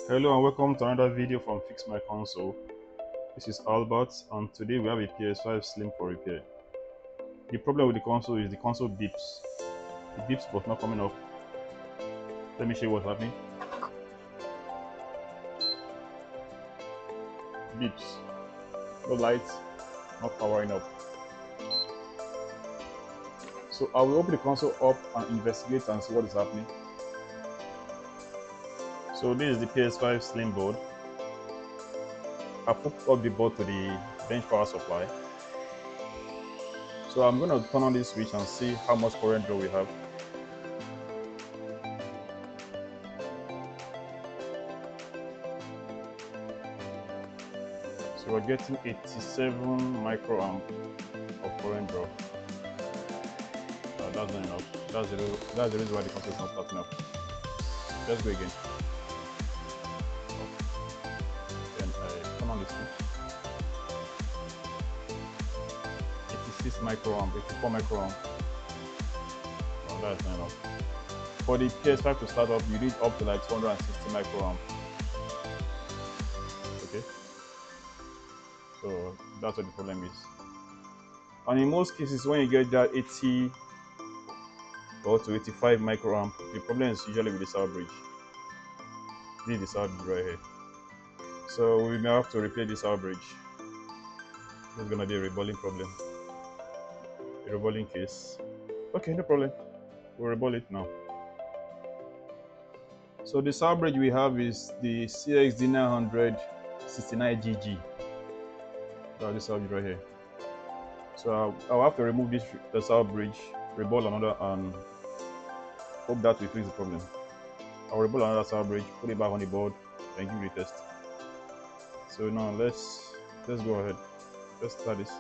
Hello and welcome to another video from Fix My Console. This is Albert and today we have a PS5 SLIM for repair. The problem with the console is the console beeps. It beeps but not coming up. Let me show you what's happening. Beeps. No lights, not powering up. So I will open the console up and investigate and see what is happening. So this is the PS5 SLIM board. I hooked up the board to the bench power supply. So I'm going to turn on this switch and see how much current draw we have. So we're getting 87 microamp of current draw. That's not enough. That's the reason why the console is not starting up. Let's go again. Then I turn on the switch. 86 microamp, 84 microamp. Oh, that's not enough. For the PS5 to start up, you need up to like 260 microamp. Okay, so that's what the problem is. And in most cases, when you get that 80 or to 85 microamp, the problem is usually with the sound bridge. This is the sound bridge right here. So we may have to replace this sound bridge. There's gonna be a reballing problem. A reballing case. Okay, no problem. We'll reball it now. So the sound bridge we have is the CXD900 69GG. That's the sound bridge right here. So I'll have to remove the sound bridge, reball another, and hope that will fix the problem. I'll reball another sound bridge, put it back on the board, and give it a test. So now let's go ahead. Let's start this.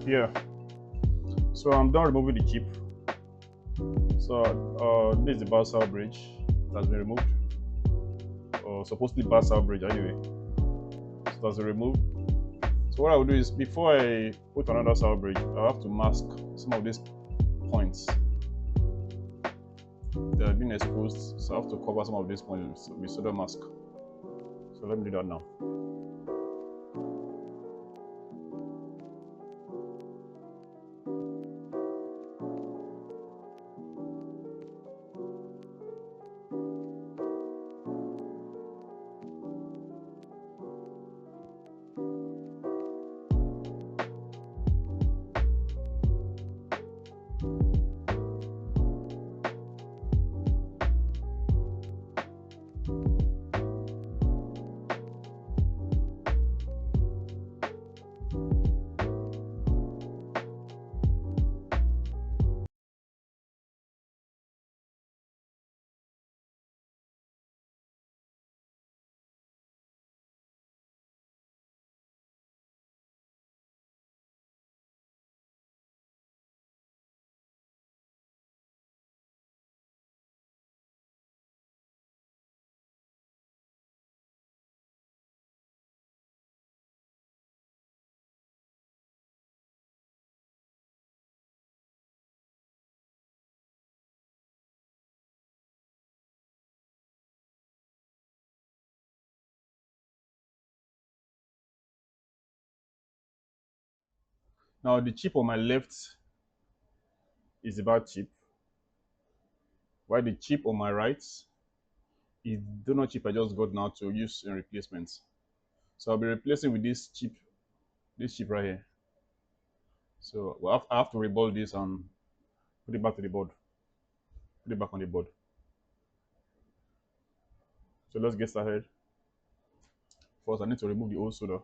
Yeah, so I'm done removing the chip. So this is the bar sound bridge that's been removed, or supposedly bar sound bridge anyway. So that's been removed. So what I will do is, before I put another sound bridge, I have to mask some of these points. They have been exposed, so I have to cover some of these points with solder mask. So let me do that now. Now the chip on my left is the bad chip, while the chip on my right is the donor chip I just got now to use in replacement. So I'll be replacing with this chip right here. So I have to reball this and put it back to the board, put it back on the board. So let's get started. First, I need to remove the old solder.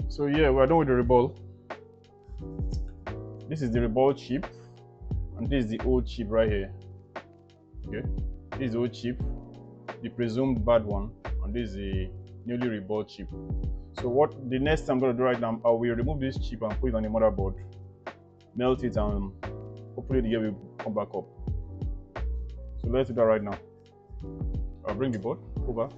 So yeah, we're done with the reball. This is the reball chip, and this is the old chip right here. Okay, this is the old chip, the presumed bad one, and this is the newly reball chip. So what the next thing I'm gonna do right now, I will remove this chip and put it on the motherboard, melt it, and hopefully the gear will come back up. So let's do that right now. I'll bring the board over.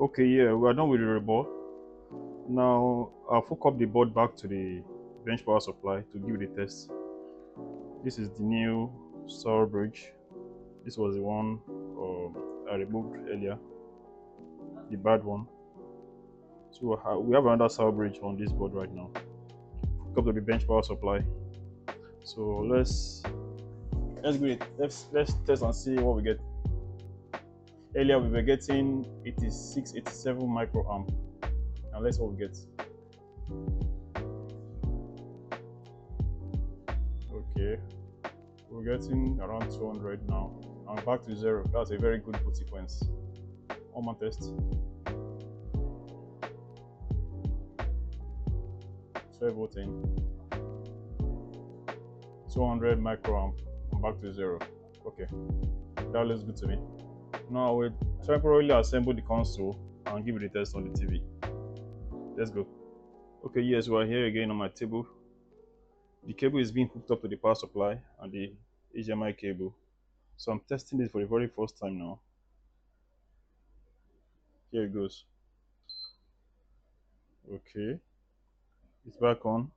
Okay, yeah, we're done with the reball. Now I'll hook up the board back to the bench power supply to give it a test. This is the new Sour bridge. This was the one I removed earlier, the bad one. So we have another cell bridge on this board right now. Hook up to the bench power supply. So let's go. Let's test and see what we get. Earlier we were getting 86, 87 microamp. Now let's see what we get. Okay, we're getting around 200 now. I'm back to zero. That's a very good boot sequence. On my test. 12 volting. 200 microamp. I'm back to zero. Okay, that looks good to me. Now we'll temporarily assemble the console and give it a test on the TV. Let's go. Okay, yes, we're here again on my table. The cable is being hooked up to the power supply and the HDMI cable. So I'm testing this for the very first time now. Here it goes. Okay, it's back on.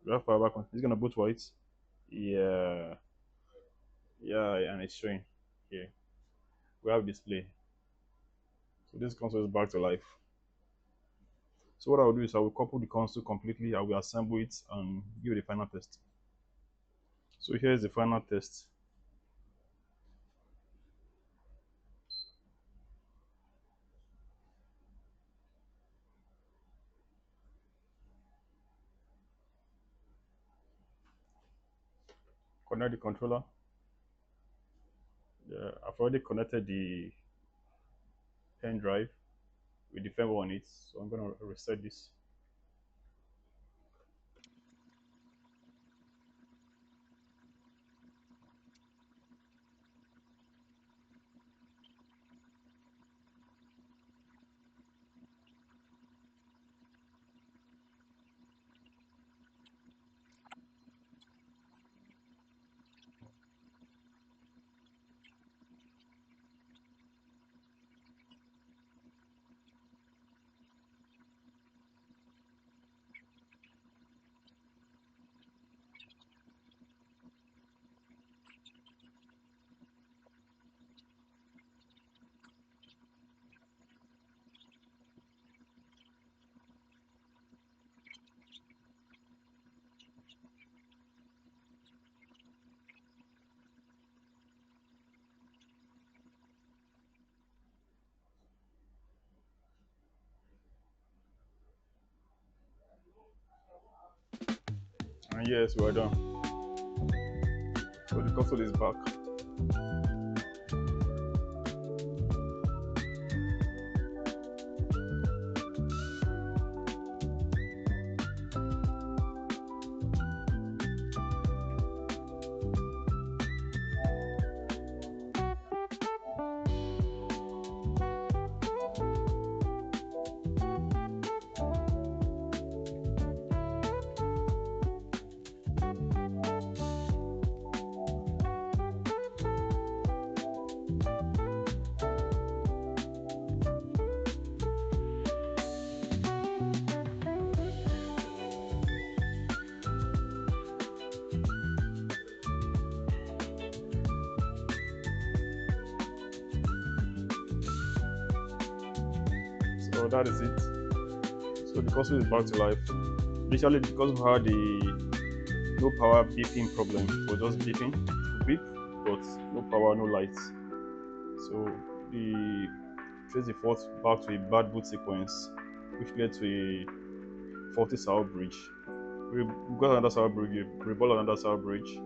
We have power back on. It's gonna boot white. Yeah, yeah, and it's showing here. We have display. So this console is back to life. So what I will do is I will couple the console completely. I will assemble it and give it a final test. So here's the final test. Connect the controller. Yeah, I've already connected the pen drive with the firmware on it. So I'm gonna reset this. And yes, we're done. So the console is back. So that is it. So the console is back to life. Initially, because we had the no power beeping problem, it was just beeping, beep, but no power, no lights. So the trace the fault back to a bad boot sequence, which led to a faulty sour bridge. We got another sour bridge, we reballed another sour bridge,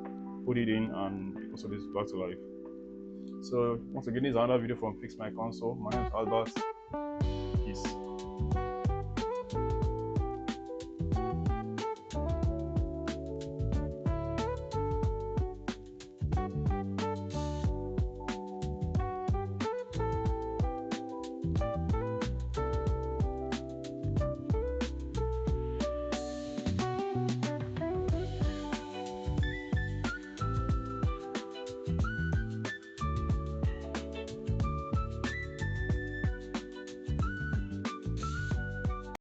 put it in, and the console is back to life. So once again, this is another video from Fix My Console. My name is Albert. Peace.